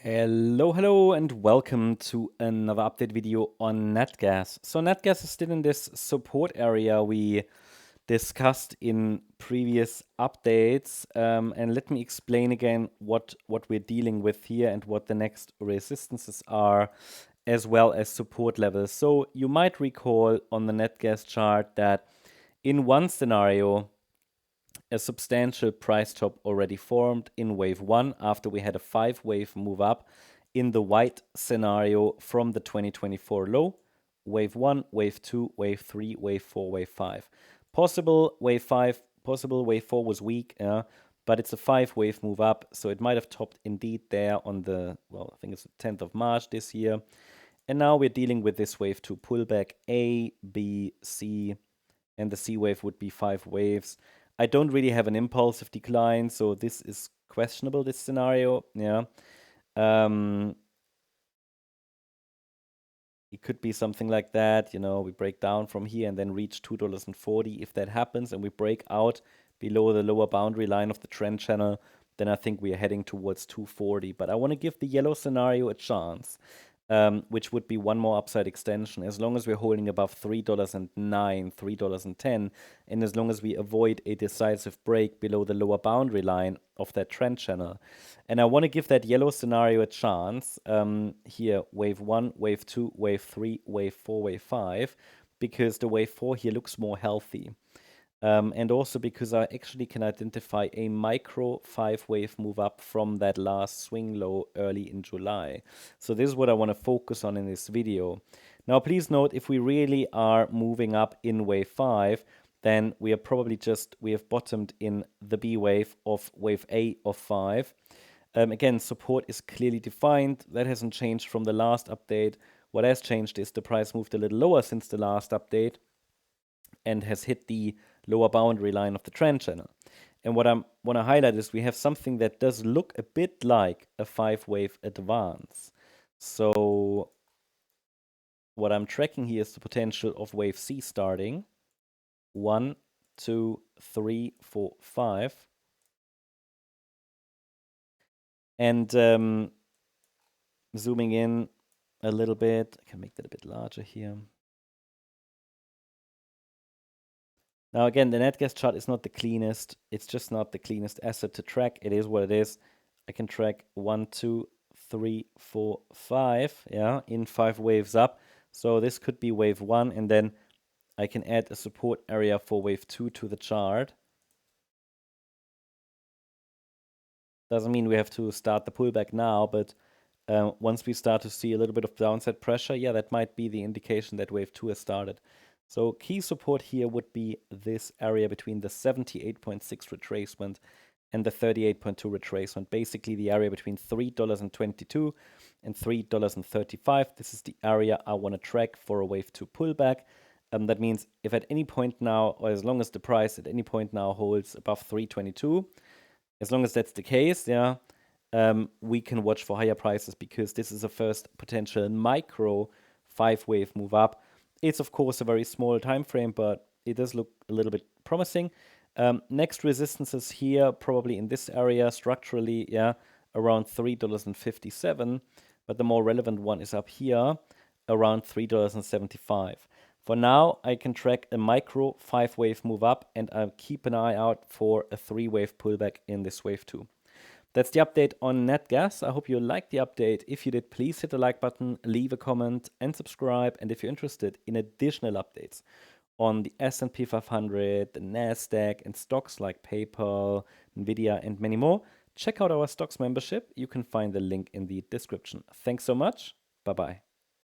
Hello, and welcome to another update video on Natgas. So Natgas is still in this support area we discussed in previous updates. And let me explain again what we're dealing with here and what the next resistances are, as well as support levels. So you might recall on the Natgas chart that in one scenario, a substantial price top already formed in wave 1 after we had a 5-wave move up in the white scenario from the 2024 low. Wave 1, wave 2, wave 3, wave 4, wave 5. Possible wave 5, possible wave 4 was weak, but it's a 5-wave move up, so it might have topped indeed there on the, well, I think it's the 10th of March this year. And now we're dealing with this wave 2 pullback, A, B, C, and the C wave would be 5 waves. I don't really have an impulsive decline, so this is questionable, this scenario. Yeah. It could be something like that. We break down from here and then reach $2.40. If that happens and we break out below the lower boundary line of the trend channel, then I think we are heading towards 240. But I want to give the yellow scenario a chance, which would be one more upside extension, as long as we're holding above $3.09, $3.10, and as long as we avoid a decisive break below the lower boundary line of that trend channel. And I want to give that yellow scenario a chance. Here, wave 1, wave 2, wave 3, wave 4, wave 5, because the wave 4 here looks more healthy. And also because I actually can identify a micro 5-wave move up from that last swing low early in July. So this is what I want to focus on in this video. Now, please note, if we really are moving up in wave 5, then we have bottomed in the B wave of wave A of 5. Again, support is clearly defined. That hasn't changed from the last update. What has changed is the price moved a little lower since the last update and has hit the lower boundary line of the trend channel. And what I want to highlight is we have something that does look a bit like a 5-wave advance. So what I'm tracking here is the potential of wave C starting. 1, 2, 3, 4, 5. And zooming in a little bit, I can make that a bit larger here. Now, again, the Natgas chart is not the cleanest. It's just not the cleanest asset to track. It is what it is. I can track 1, 2, 3, 4, 5, yeah, in 5 waves up. So this could be wave 1, and then I can add a support area for wave 2 to the chart. Doesn't mean we have to start the pullback now, but once we start to see a little bit of downside pressure, yeah, that might be the indication that wave 2 has started. So key support here would be this area between the 78.6 retracement and the 38.2 retracement. Basically the area between $3.22 and $3.35. This is the area I want to track for a wave 2 pullback. That means if at any point now, or as long as the price at any point now holds above 322, as long as that's the case, yeah, we can watch for higher prices, because this is a first potential micro 5-wave move up. It's, of course, a very small time frame, but it does look a little bit promising. Next resistances here, probably in this area structurally, yeah, around $3.57. But the more relevant one is up here, around $3.75. For now, I can track a micro 5-wave move up, and I'll keep an eye out for a 3-wave pullback in this wave 2. That's the update on Natgas. I hope you liked the update. If you did, please hit the like button, leave a comment, and subscribe. And if you're interested in additional updates on the S&P 500, the Nasdaq, and stocks like PayPal, Nvidia, and many more, check out our stocks membership. You can find the link in the description. Thanks so much. Bye-bye.